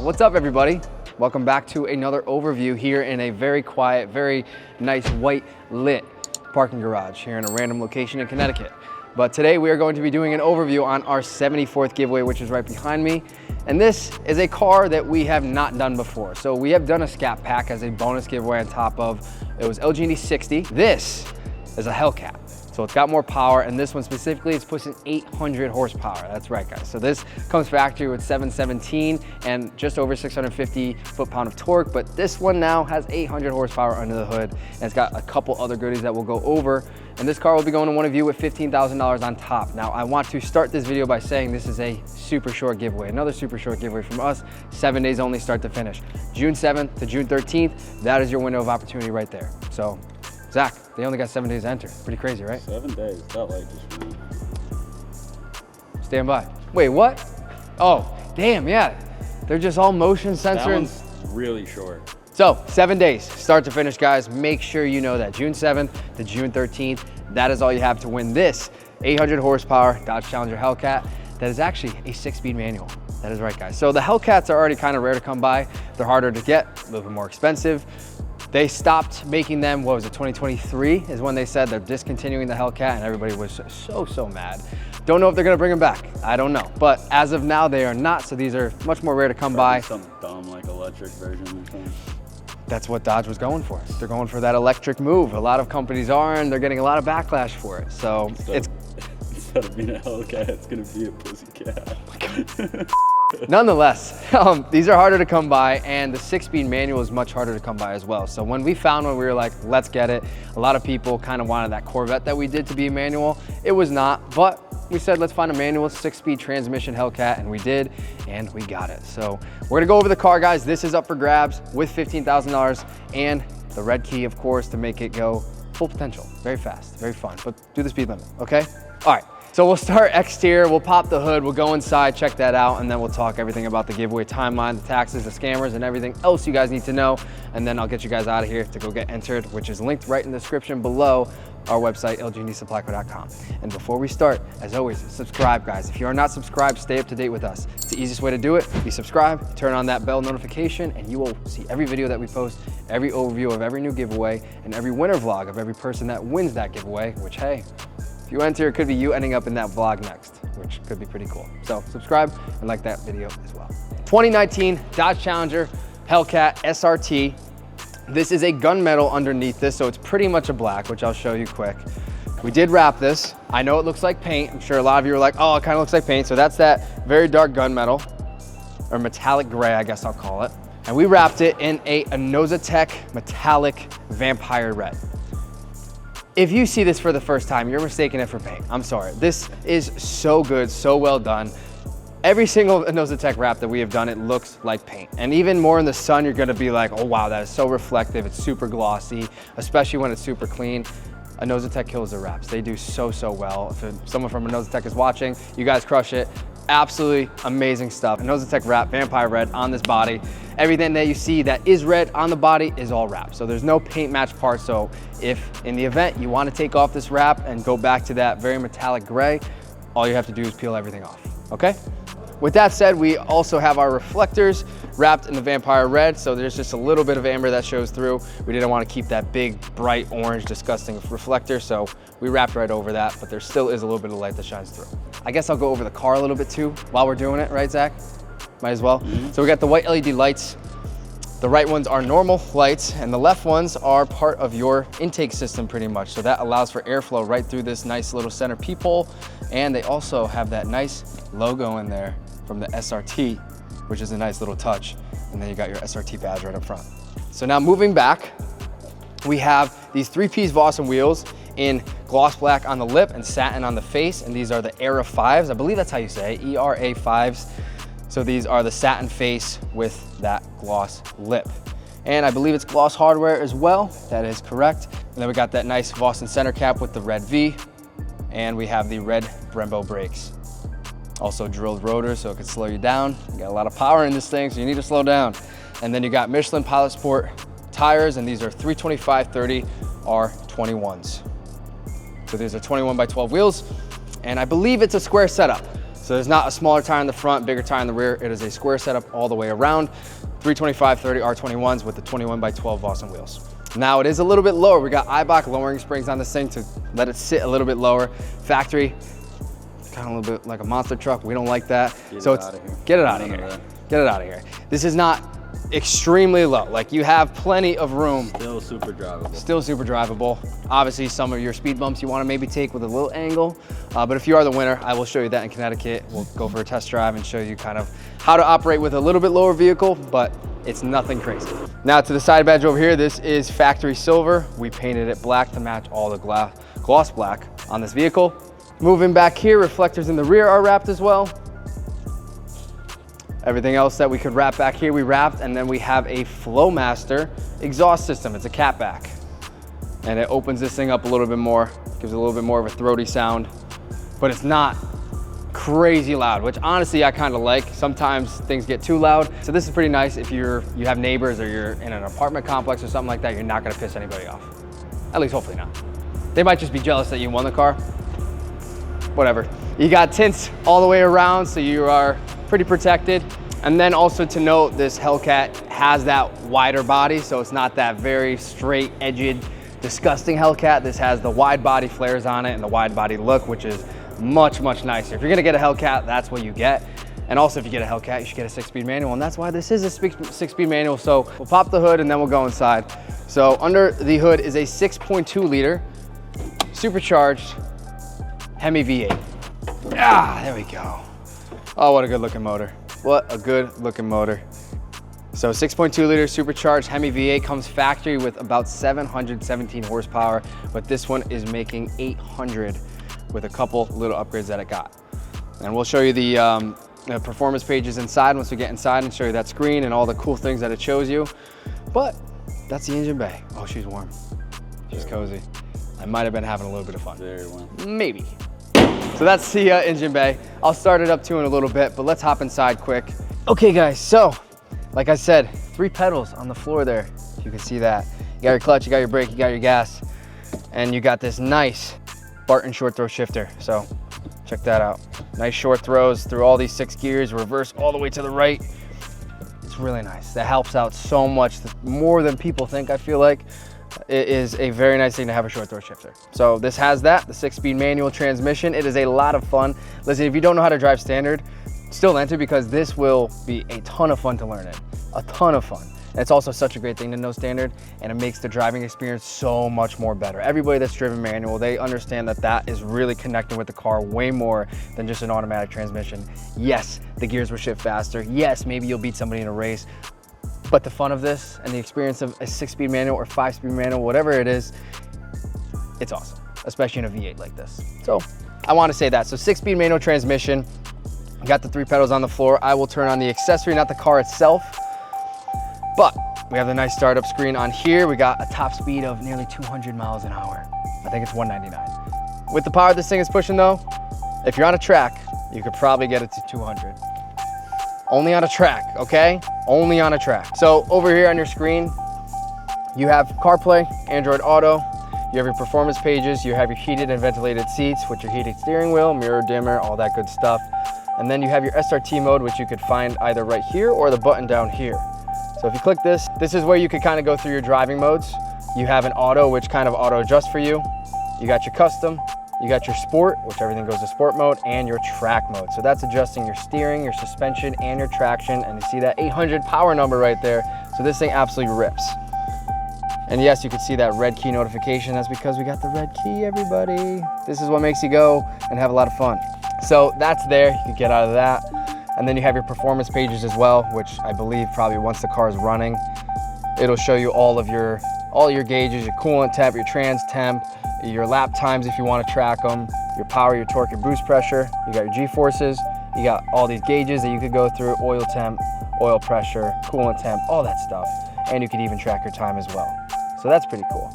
What's up everybody? Welcome back to another overview here in a very quiet, very nice white lit parking garage here in a random location in Connecticut. But today we are going to be doing an overview on our 74th giveaway, which is right behind me. And this is a car that we have not done before. So we have done a Scat Pack as a bonus giveaway on top of, it was LG 60. This is a Hellcat. So it's got more power, and this one specifically is pushing 800 horsepower. That's right, guys. So this comes factory with 717 and just over 650 foot-pound of torque, but this one now has 800 horsepower under the hood, and it's got a couple other goodies that we'll go over. And this car will be going to one of you with $15,000 on top. Now, I want to start this video by saying this is a super short giveaway, another super short giveaway from us, 7 days only, start to finish. June 7th to June 13th, that is your window of opportunity right there. So, Zach, they only got 7 days to enter. Pretty crazy, right? 7 days, felt like just week. Stand by. Wait, what? Oh, damn, yeah. They're just all motion sensor. That one's really short. So 7 days, start to finish, guys. Make sure you know that June 7th to June 13th, that is all you have to win this 800 horsepower Dodge Challenger Hellcat. That is actually a 6-speed manual. That is right, guys. So the Hellcats are already kind of rare to come by. They're harder to get, a little bit more expensive. They stopped making them, what was it, 2023 is when they said they're discontinuing the Hellcat, and everybody was so mad. Don't know if they're gonna bring them back. I don't know. But as of now, they are not, so these are much more rare to come by. Some dumb like electric version or something. That's what Dodge was going for. They're going for that electric move. A lot of companies are, and they're getting a lot of backlash for it. So instead of being a Hellcat, it's gonna be a pussycat. Nonetheless, these are harder to come by, and the 6-speed manual is much harder to come by as well. So when we found one, we were like, let's get it. A lot of people kind of wanted that Corvette that we did to be a manual. It was not, but we said, let's find a manual 6-speed transmission Hellcat, and we did, and we got it. So we're gonna go over the car, guys. This is up for grabs with $15,000 and the red key, of course, to make it go full potential. Very fast, very fun, but do the speed limit, okay? All right. So we'll start exterior, we'll pop the hood, we'll go inside, check that out, and then we'll talk everything about the giveaway timeline, the taxes, the scammers, and everything else you guys need to know. And then I'll get you guys out of here to go get entered, which is linked right in the description below our website, lgnsupplyco.com. And before we start, as always, subscribe, guys. If you are not subscribed, stay up to date with us. It's the easiest way to do it. Be subscribed, turn on that bell notification, and you will see every video that we post, every overview of every new giveaway, and every winner vlog of every person that wins that giveaway, which, hey, if you enter, it could be you ending up in that vlog next, which could be pretty cool. So subscribe and like that video as well. 2019 Dodge Challenger Hellcat SRT. This is a gunmetal underneath this, so it's pretty much a black, which I'll show you quick. We did wrap this. I know it looks like paint. I'm sure a lot of you are like, oh, it kind of looks like paint. So that's that very dark gunmetal, or metallic gray, I guess I'll call it. And we wrapped it in a Nosatech metallic Vampire Red. If you see this for the first time, you're mistaking it for paint. I'm sorry. This is so good, so well done. Every single Nosatech wrap that we have done, it looks like paint. And even more in the sun, you're gonna be like, oh wow, that is so reflective. It's super glossy, especially when it's super clean. A Nosatech kills the wraps. They do so well. If someone from a Nosatech is watching, you guys crush it. Absolutely amazing stuff. A Nosatech wrap, Vampire Red on this body. Everything that you see that is red on the body is all wrapped. So there's no paint match part. So if in the event you want to take off this wrap and go back to that very metallic gray, all you have to do is peel everything off, okay? With that said, we also have our reflectors wrapped in the Vampire Red, so there's just a little bit of amber that shows through. We didn't want to keep that big, bright orange, disgusting reflector, so we wrapped right over that, but there still is a little bit of light that shines through. I guess I'll go over the car a little bit too while we're doing it, right, Zach? Might as well. So we got the white LED lights. The right ones are normal lights, and the left ones are part of your intake system pretty much. So that allows for airflow right through this nice little center peephole, and they also have that nice logo in there from the SRT, which is a nice little touch. And then you got your SRT badge right up front. So now moving back, we have these 3-piece Vossen wheels in gloss black on the lip and satin on the face. And these are the ERA 5s. I believe that's how you say it, ERA 5s. So these are the satin face with that gloss lip. And I believe it's gloss hardware as well. That is correct. And then we got that nice Vossen center cap with the red V. And we have the red Brembo brakes. Also drilled rotors, so it can slow you down. You got a lot of power in this thing, so you need to slow down. And then you got Michelin Pilot Sport tires, and these are 325/30 R21s. So these are 21 by 12 wheels, and I believe it's a square setup. So there's not a smaller tire in the front, bigger tire in the rear. It is a square setup all the way around. 325/30 R21s with the 21x12 Vossen wheels. Now it is a little bit lower. We got Eibach lowering springs on this thing to let it sit a little bit lower. Factory, kind of a little bit like a monster truck. We don't like that. Get it out of here. Get it out of here. This is not extremely low. Like, you have plenty of room. Still super drivable. Still super drivable. Obviously, some of your speed bumps you want to maybe take with a little angle. But if you are the winner, I will show you that in Connecticut. We'll go for a test drive and show you kind of how to operate with a little bit lower vehicle, but it's nothing crazy. Now to the side badge over here, this is factory silver. We painted it black to match all the gloss black on this vehicle. Moving back here, reflectors in the rear are wrapped as well. Everything else that we could wrap back here, we wrapped, and then we have a Flowmaster exhaust system. It's a catback, and it opens this thing up a little bit more, gives it a little bit more of a throaty sound, but it's not crazy loud, which honestly I kind of like. Sometimes things get too loud, so this is pretty nice if you have neighbors or you're in an apartment complex or something like that. You're not gonna piss anybody off, at least hopefully not. They might just be jealous that you won the car. Whatever. You got tints all the way around, so you are pretty protected. And then also to note, this Hellcat has that wider body, so it's not that very straight edged, disgusting Hellcat. This has the wide body flares on it and the wide body look, which is much, much nicer. If you're gonna get a Hellcat, that's what you get. And also if you get a Hellcat, you should get a 6-speed manual, and that's why this is a 6-speed manual. So we'll pop the hood and then we'll go inside. So under the hood is a 6.2 liter supercharged Hemi V8. Ah, there we go. Oh, what a good looking motor. What a good looking motor. So 6.2 liter supercharged Hemi V8 comes factory with about 717 horsepower, but this one is making 800 with a couple little upgrades that it got. And we'll show you the performance pages inside once we get inside and show you that screen and all the cool things that it shows you. But that's the engine bay. Oh, she's warm. She's cozy. I might have been having a little bit of fun. Very warm. Maybe. So that's the engine bay. I'll start it up too in a little bit, but let's hop inside quick. Okay guys, so like I said, 3 pedals on the floor there. If you can see that. You got your clutch, you got your brake, you got your gas, and you got this nice Barton short throw shifter. So check that out. Nice short throws through all these 6 gears, reverse all the way to the right. It's really nice. That helps out so much, more than people think, I feel like. It is a very nice thing to have a short throw shifter. So this has that, the 6-speed manual transmission. It is a lot of fun. Listen, if you don't know how to drive standard, still enter, because this will be a ton of fun to learn it. A ton of fun. And it's also such a great thing to know standard, and it makes the driving experience so much more better. Everybody that's driven manual, they understand that that is really connecting with the car way more than just an automatic transmission. Yes, the gears will shift faster. Yes, maybe you'll beat somebody in a race. But the fun of this and the experience of a 6-speed manual or 5-speed manual, whatever it is, it's awesome, especially in a V8 like this. So I want to say that. So 6-speed manual transmission, got the 3 pedals on the floor. I will turn on the accessory, not the car itself, but we have the nice startup screen on here. We got a top speed of nearly 200 miles an hour. I think it's 199. With the power this thing is pushing though, if you're on a track, you could probably get it to 200. Only on a track, okay? Only on a track. So over here on your screen, you have CarPlay, Android Auto, you have your performance pages, you have your heated and ventilated seats with your heated steering wheel, mirror dimmer, all that good stuff. And then you have your SRT mode, which you could find either right here or the button down here. So if you click this, this is where you could kind of go through your driving modes. You have an auto, which kind of auto adjusts for you. You got your custom, you got your sport, which everything goes to sport mode, and your track mode. So that's adjusting your steering, your suspension, and your traction. And you see that 800 power number right there. So this thing absolutely rips. And yes, you can see that red key notification. That's because we got the red key, everybody. This is what makes you go and have a lot of fun. So that's there, you can get out of that. And then you have your performance pages as well, which I believe probably once the car is running, it'll show you all your gauges, your coolant temp, your trans temp, your lap times if you want to track them, your power, your torque, your boost pressure, you got your G-forces, you got all these gauges that you could go through, oil temp, oil pressure, coolant temp, all that stuff. And you could even track your time as well. So that's pretty cool.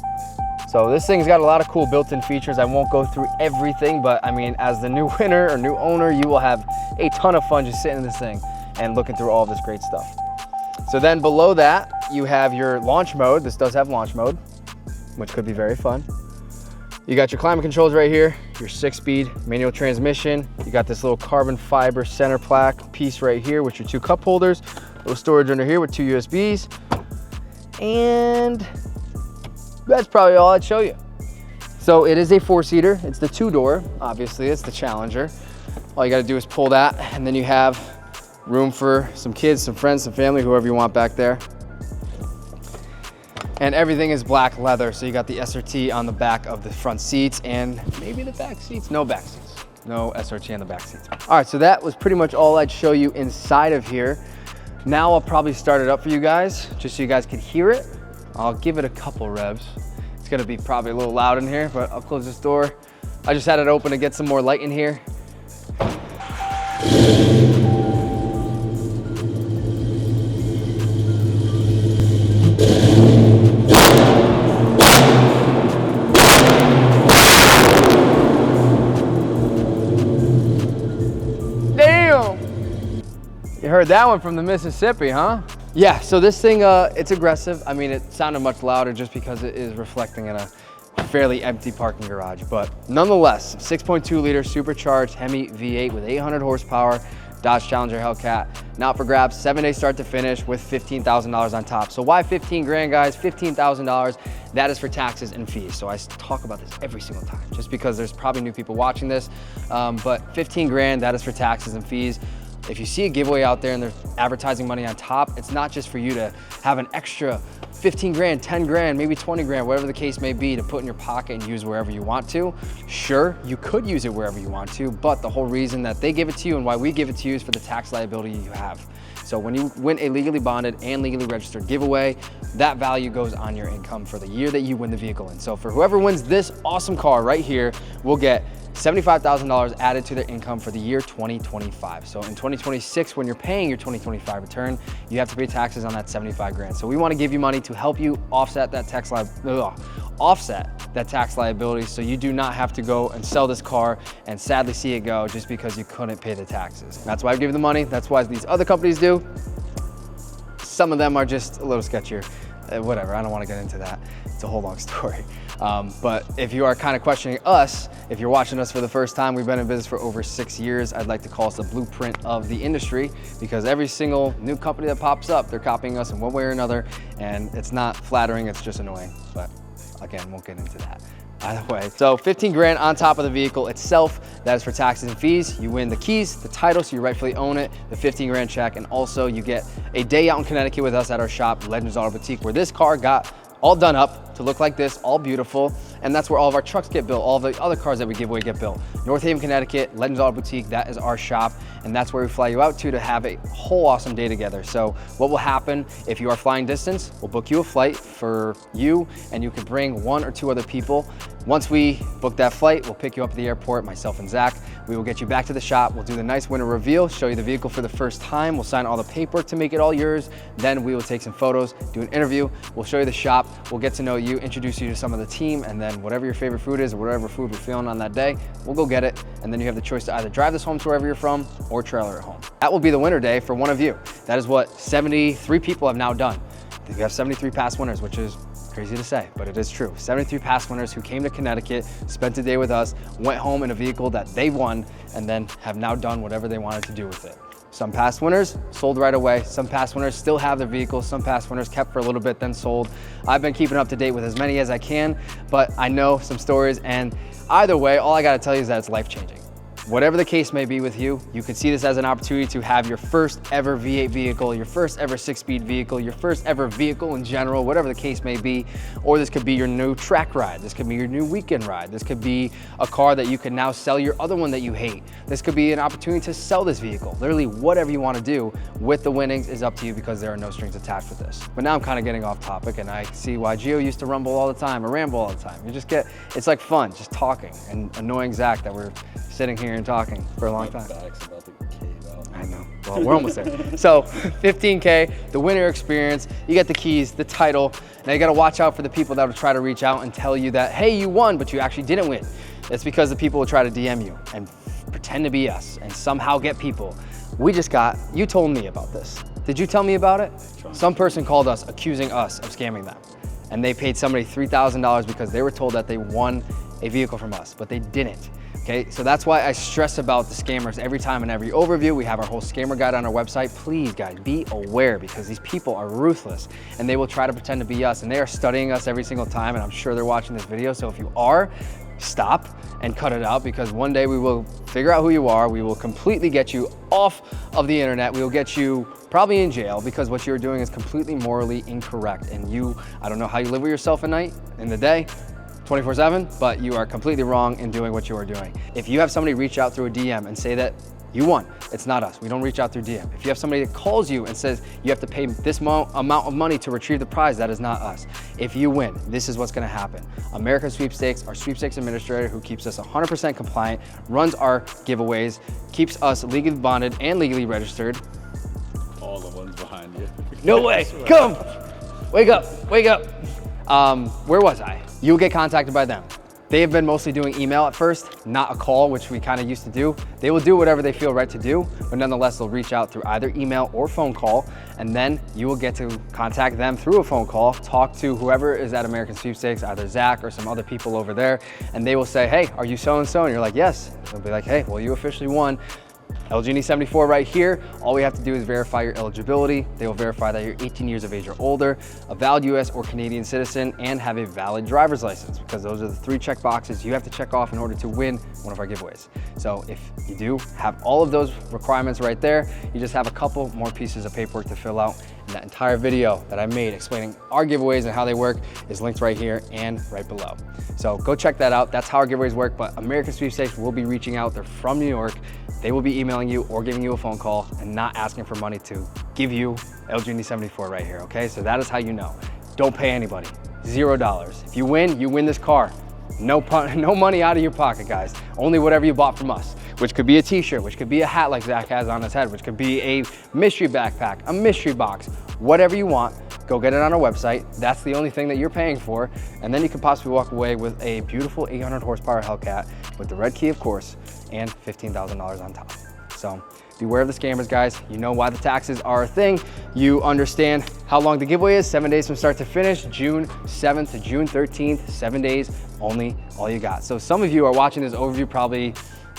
So this thing's got a lot of cool built-in features. I won't go through everything, but I mean, as the new winner or new owner, you will have a ton of fun just sitting in this thing and looking through all of this great stuff. So then below that, you have your launch mode. This does have launch mode, which could be very fun. You got your climate controls right here, your 6-speed manual transmission. You got this little carbon fiber center plaque piece right here with your 2 cup holders, little storage under here with 2 USBs. And that's probably all I'd show you. So it is a 4-seater. It's the 2-door, obviously, it's the Challenger. All you gotta do is pull that, and then you have room for some kids, some friends, some family, whoever you want back there. And everything is black leather, so you got the SRT on the back of the front seats and maybe the back seats. No back seats. No SRT on the back seats. All right, so that was pretty much all I'd show you inside of here. Now I'll probably start it up for you guys, just so you guys can hear it. I'll give it a couple revs. It's gonna be probably a little loud in here, but I'll close this door. I just had it open to get some more light in here. You heard that one from the Mississippi, huh? Yeah, so this thing, it's aggressive. I mean, it sounded much louder just because it is reflecting in a fairly empty parking garage. But nonetheless, 6.2 liter supercharged Hemi V8 with 800 horsepower, Dodge Challenger Hellcat. Now for grabs, 7-day start to finish with $15,000 on top. So why 15 grand, guys? $15,000, that is for taxes and fees. So I talk about this every single time, just because there's probably new people watching this. But 15 grand, that is for taxes and fees. If you see a giveaway out there and they're advertising money on top, it's not just for you to have an extra 15 grand, 10 grand, maybe 20 grand, whatever the case may be, to put in your pocket and use wherever you want to. Sure, you could use it wherever you want to, but the whole reason that they give it to you and why we give it to you is for the tax liability you have. So when you win a legally bonded and legally registered giveaway, that value goes on your income for the year that you win the vehicle in. So for whoever wins this awesome car right here, we'll get $75,000 added to their income for the year 2025. So in 2026, when you're paying your 2025 return, you have to pay taxes on that 75 grand. So we want to give you money to help you offset that tax liability, so you do not have to go and sell this car and sadly see it go just because you couldn't pay the taxes. That's why I give you the money. That's why these other companies do. Some of them are just a little sketchier. Whatever, I don't want to get into that. It's a whole long story. But if you are kind of questioning us, if you're watching us for the first time, we've been in business for over 6 years. I'd like to call us the blueprint of the industry, because every single new company that pops up, they're copying us in one way or another, and it's not flattering, it's just annoying. But again, won't get into that. Either way, so 15 grand on top of the vehicle itself. That is for taxes and fees. You win the keys, the title, so you rightfully own it, the 15 grand check, and also you get a day out in Connecticut with us at our shop, Legends Auto Boutique, where this car got all done up to look like this, all beautiful. And that's where all of our trucks get built, all the other cars that we give away get built. North Haven, Connecticut, Legends Auto Boutique, that is our shop. And that's where we fly you out to have a whole awesome day together. So what will happen if you are flying distance, we'll book you a flight for you, and you can bring 1 or 2 other people. Once we book that flight, we'll pick you up at the airport, myself and Zach. We will get you back to the shop. We'll do the nice winter reveal, show you the vehicle for the first time. We'll sign all the paperwork to make it all yours. Then we will take some photos, do an interview. We'll show you the shop. We'll get to know you, introduce you to some of the team, and then whatever your favorite food is or whatever food we're feeling on that day, we'll go get it. And then you have the choice to either drive this home to wherever you're from or trailer it home. That will be the winner day for one of you. That is what 73 people have now done. We have 73 past winners, which is crazy to say, but it is true. 73 past winners who came to Connecticut, spent a day with us, went home in a vehicle that they won, and then have now done whatever they wanted to do with it. Some past winners sold right away. Some past winners still have their vehicles. Some past winners kept for a little bit, then sold. I've been keeping up to date with as many as I can, but I know some stories, and either way, all I gotta tell you is that it's life-changing. Whatever the case may be with you, you could see this as an opportunity to have your first ever V8 vehicle, your first ever 6-speed vehicle, your first ever vehicle in general, whatever the case may be. Or this could be your new track ride. This could be your new weekend ride. This could be a car that you can now sell your other one that you hate. This could be an opportunity to sell this vehicle. Literally whatever you want to do with the winnings is up to you, because there are no strings attached with this. But now I'm kind of getting off topic, and I see why Gio used to rumble all the time or ramble all the time. It's like fun, just talking and annoying Zach that we're sitting here and talking for a long time. Back's about to cave out. I know. Well, we're almost there. So 15K, the winner experience, you get the keys, the title. Now you got to watch out for the people that will try to reach out and tell you that, hey, you won, but you actually didn't win. It's because the people will try to DM you and pretend to be us and somehow get people. You told me about this. Did you tell me about it? Some person called us accusing us of scamming them. And they paid somebody $3,000 because they were told that they won a vehicle from us, but they didn't. Okay, so that's why I stress about the scammers every time in every overview. We have our whole scammer guide on our website. Please, guys, be aware, because these people are ruthless and they will try to pretend to be us, and they are studying us every single time, and I'm sure they're watching this video. So if you are, stop and cut it out, because one day we will figure out who you are. We will completely get you off of the internet. We will get you probably in jail, because what you're doing is completely morally incorrect. And I don't know how you live with yourself at night, in the day, 24/7, but you are completely wrong in doing what you are doing. If you have somebody reach out through a DM and say that you won, it's not us. We don't reach out through DM. If you have somebody that calls you and says you have to pay this amount of money to retrieve the prize, that is not us. If you win, this is what's gonna happen. American Sweepstakes, our sweepstakes administrator, who keeps us 100% compliant, runs our giveaways, keeps us legally bonded and legally registered. All the ones behind you. No way, come, wake up, wake up. Where was I? You'll get contacted by them. They have been mostly doing email at first, not a call, which we kind of used to do. They will do whatever they feel right to do, but nonetheless, they'll reach out through either email or phone call, and then you will get to contact them through a phone call, talk to whoever is at American Sweepstakes, either Zach or some other people over there, and they will say, hey, are you so-and-so? And you're like, yes. They'll be like, hey, well, you officially won LGD 74 right here. All we have to do is verify your eligibility. They will verify that you're 18 years of age or older, a valid US or Canadian citizen, and have a valid driver's license, because those are the 3 check boxes you have to check off in order to win one of our giveaways. So if you do have all of those requirements right there, you just have a couple more pieces of paperwork to fill out. And that entire video that I made explaining our giveaways and how they work is linked right here and right below. So go check that out. That's how our giveaways work. But American Sweepstakes will be reaching out. They're from New York. They will be emailing you or giving you a phone call and not asking for money to give you LGD 74 right here, okay? So that is how you know. Don't pay anybody, $0. If you win this car. No money out of your pocket, guys. Only whatever you bought from us, which could be a t-shirt, which could be a hat like Zach has on his head, which could be a mystery backpack, a mystery box, whatever you want. Go get it on our website. That's the only thing that you're paying for. And then you could possibly walk away with a beautiful 800 horsepower Hellcat with the red key, of course, and $15,000 on top. So beware of the scammers, guys. You know why the taxes are a thing. You understand how long the giveaway is, 7 days from start to finish, June 7th to June 13th, 7 days only, all you got. So some of you are watching this overview probably,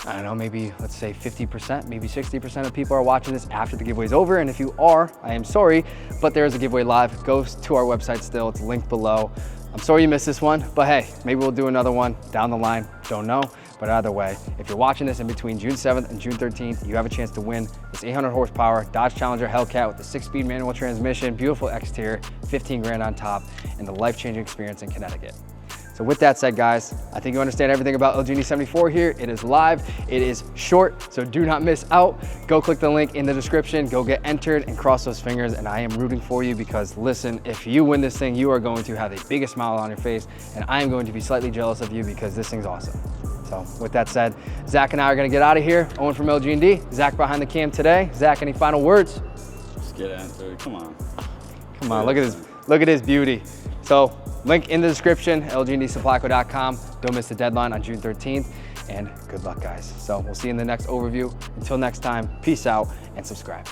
I don't know, maybe let's say 50%, maybe 60% of people are watching this after the giveaway is over. And if you are, I am sorry, but there is a giveaway live. Go to our website still, it's linked below. I'm sorry you missed this one, but hey, maybe we'll do another one down the line, don't know. But either way, if you're watching this in between June 7th and June 13th, you have a chance to win this 800 horsepower Dodge Challenger Hellcat with the 6-speed manual transmission, beautiful exterior, 15 grand on top, and the life-changing experience in Connecticut. So with that said, guys, I think you understand everything about LGD 74 here. It is live, it is short, so do not miss out. Go click the link in the description, go get entered and cross those fingers, and I am rooting for you, because listen, if you win this thing, you are going to have the biggest smile on your face, and I am going to be slightly jealous of you, because this thing's awesome. So with that said, Zach and I are gonna get out of here. Owen from LG&D, Zach behind the cam today. Zach, any final words? Just get answered, come on. Come on, look at his beauty. So link in the description, lgndsupplyco.com. Don't miss the deadline on June 13th, and good luck, guys. So we'll see you in the next overview. Until next time, peace out and subscribe.